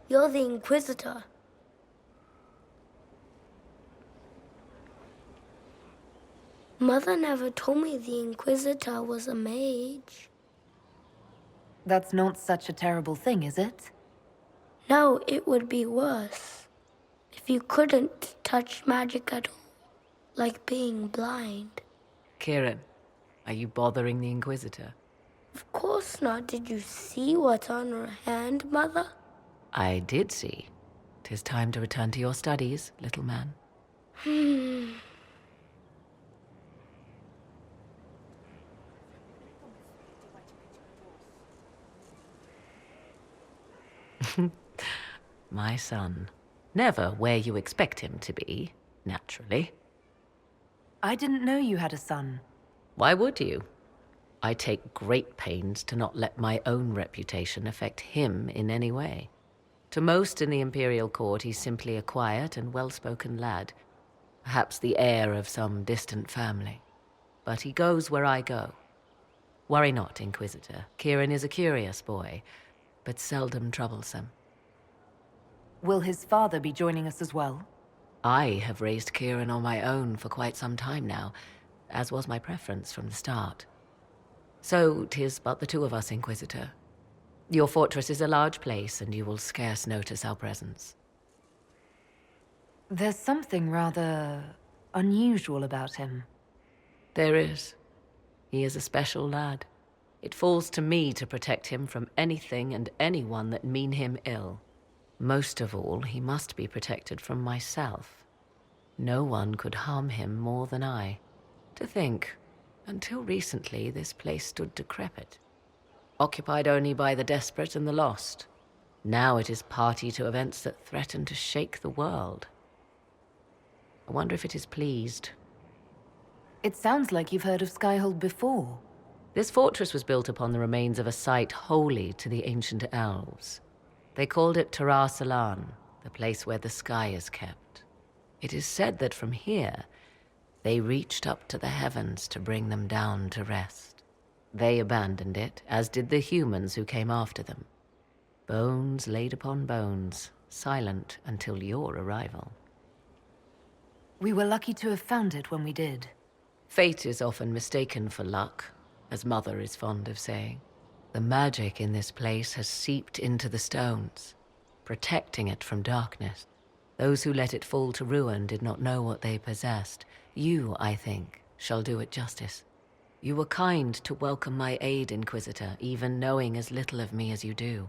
You're the Inquisitor. Mother never told me the Inquisitor was a mage. That's not such a terrible thing, is it? No, it would be worse. If you couldn't touch magic at all, like being blind. Kieran, are you bothering the Inquisitor? Of course not. Did you see what's on her hand, Mother? I did see. 'Tis time to return to your studies, little man. My son. Never where you expect him to be, naturally. I didn't know you had a son. Why would you? I take great pains to not let my own reputation affect him in any way. To most in the Imperial Court, he's simply a quiet and well-spoken lad. Perhaps the heir of some distant family. But he goes where I go. Worry not, Inquisitor. Kieran is a curious boy, but seldom troublesome. Will his father be joining us as well? I have raised Kieran on my own for quite some time now, as was my preference from the start. So 'tis but the two of us, Inquisitor. Your fortress is a large place, and you will scarce notice our presence. There's something rather unusual about him. There is. He is a special lad. It falls to me to protect him from anything and anyone that mean him ill. Most of all, he must be protected from myself. No one could harm him more than I. To think, until recently, this place stood decrepit, occupied only by the desperate and the lost. Now it is party to events that threaten to shake the world. I wonder if it is pleased. It sounds like you've heard of Skyhold before. This fortress was built upon the remains of a site holy to the ancient elves. They called it Salan, the place where the sky is kept. It is said that from here, they reached up to the heavens to bring them down to rest. They abandoned it, as did the humans who came after them. Bones laid upon bones, silent until your arrival. We were lucky to have found it when we did. Fate is often mistaken for luck, as Mother is fond of saying. The magic in this place has seeped into the stones, protecting it from darkness. Those who let it fall to ruin did not know what they possessed. You, I think, shall do it justice. You were kind to welcome my aid, Inquisitor, even knowing as little of me as you do.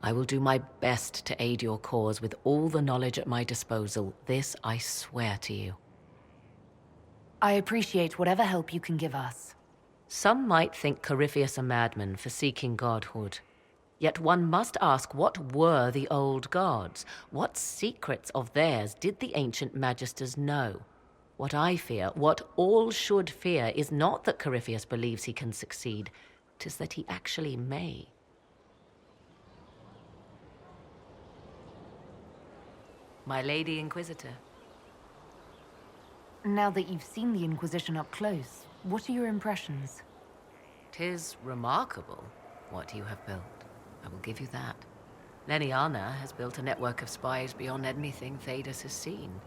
I will do my best to aid your cause with all the knowledge at my disposal. This I swear to you. I appreciate whatever help you can give us. Some might think Corypheus a madman for seeking godhood. Yet one must ask, what were the old gods? What secrets of theirs did the ancient magisters know? What I fear, what all should fear, is not that Corypheus believes he can succeed. 'Tis that he actually may. My Lady Inquisitor. Now that you've seen the Inquisition up close, what are your impressions? 'Tis remarkable what you have built. I will give you that. Leliana has built a network of spies beyond anything Thedas has seen.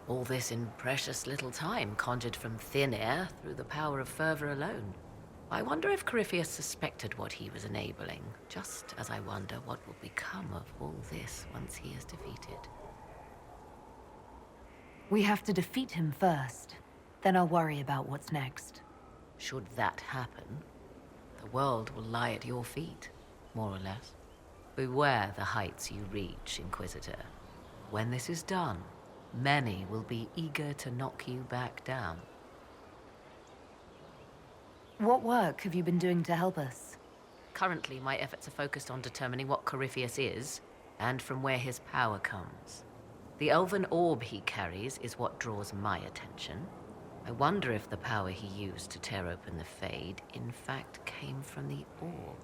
All this in precious little time, conjured from thin air through the power of fervor alone. I wonder if Corypheus suspected what he was enabling, just as I wonder what will become of all this once he is defeated. We have to defeat him first. Then I'll worry about what's next. Should that happen, the world will lie at your feet, more or less. Beware the heights you reach, Inquisitor. When this is done, many will be eager to knock you back down. What work have you been doing to help us? Currently, my efforts are focused on determining what Corypheus is, and from where his power comes. The elven orb he carries is what draws my attention. I wonder if the power he used to tear open the Fade, in fact, came from the orb.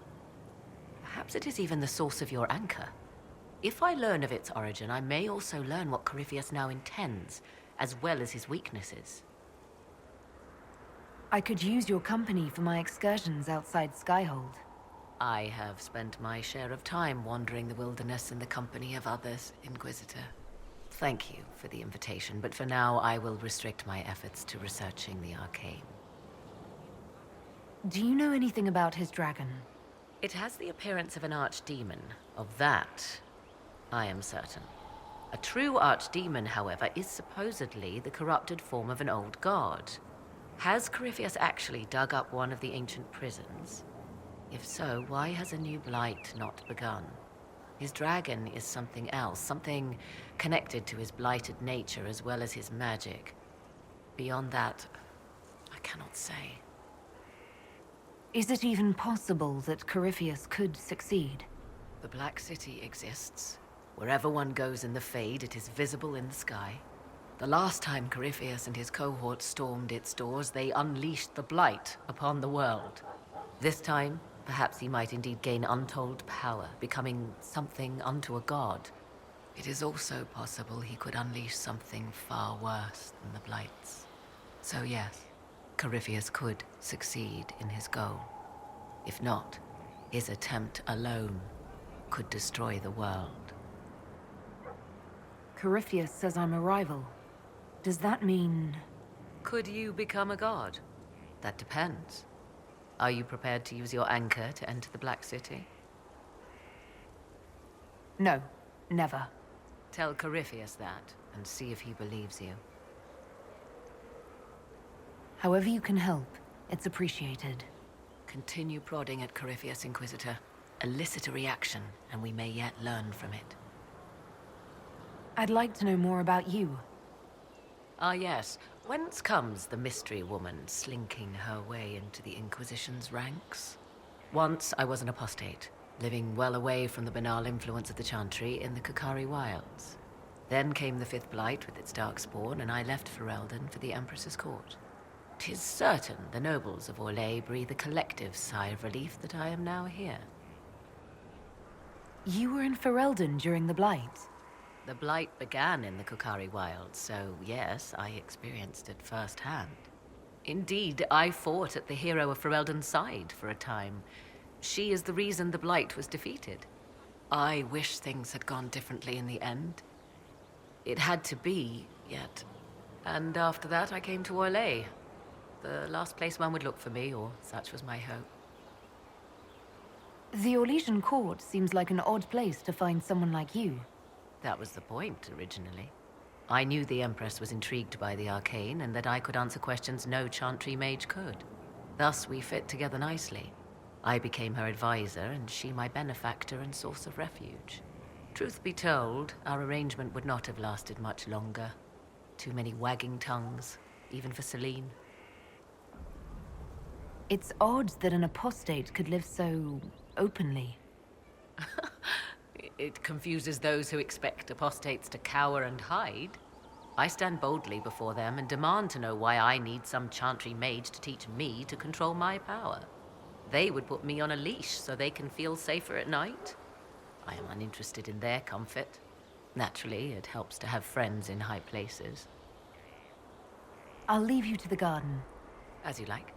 Perhaps it is even the source of your anchor. If I learn of its origin, I may also learn what Corypheus now intends, as well as his weaknesses. I could use your company for my excursions outside Skyhold. I have spent my share of time wandering the wilderness in the company of others, Inquisitor. Thank you for the invitation, but for now I will restrict my efforts to researching the arcane. Do you know anything about his dragon? It has the appearance of an archdemon. Of that, I am certain. A true archdemon, however, is supposedly the corrupted form of an old god. Has Corypheus actually dug up one of the ancient prisons? If so, why has a new blight not begun? His dragon is something else, something connected to his blighted nature as well as his magic. Beyond that, I cannot say. Is it even possible that Corypheus could succeed? The Black City exists. Wherever one goes in the Fade, it is visible in the sky. The last time Corypheus and his cohort stormed its doors, they unleashed the Blight upon the world. This time, perhaps he might indeed gain untold power, becoming something unto a god. It is also possible he could unleash something far worse than the Blights. So yes, Corypheus could succeed in his goal. If not, his attempt alone could destroy the world. Corypheus says I'm a rival. Does that mean... Could you become a god? That depends. Are you prepared to use your anchor to enter the Black City? No, never. Tell Corypheus that, and see if he believes you. However you can help, it's appreciated. Continue prodding at Corypheus, Inquisitor. Elicit a reaction, and we may yet learn from it. I'd like to know more about you. Ah yes, whence comes the mystery woman slinking her way into the Inquisition's ranks? Once I was an apostate, living well away from the banal influence of the Chantry in the Kukari Wilds. Then came the Fifth Blight with its darkspawn, and I left Ferelden for the Empress's court. 'Tis certain the nobles of Orlais breathe a collective sigh of relief that I am now here. You were in Ferelden during the Blight. The Blight began in the Kukari Wilds, so yes, I experienced it firsthand. Indeed, I fought at the hero of Ferelden's side for a time. She is the reason the Blight was defeated. I wish things had gone differently in the end. It had to be, yet. And after that, I came to Orlais. The last place one would look for me, or such was my hope. The Orlesian court seems like an odd place to find someone like you. That was the point, originally. I knew the Empress was intrigued by the arcane, and that I could answer questions no Chantry mage could. Thus, we fit together nicely. I became her advisor, and she my benefactor and source of refuge. Truth be told, our arrangement would not have lasted much longer. Too many wagging tongues, even for Celine. It's odd that an apostate could live so openly. It confuses those who expect apostates to cower and hide. I stand boldly before them and demand to know why I need some Chantry mage to teach me to control my power. They would put me on a leash so they can feel safer at night. I am uninterested in their comfort. Naturally, it helps to have friends in high places. I'll leave you to the garden. As you like.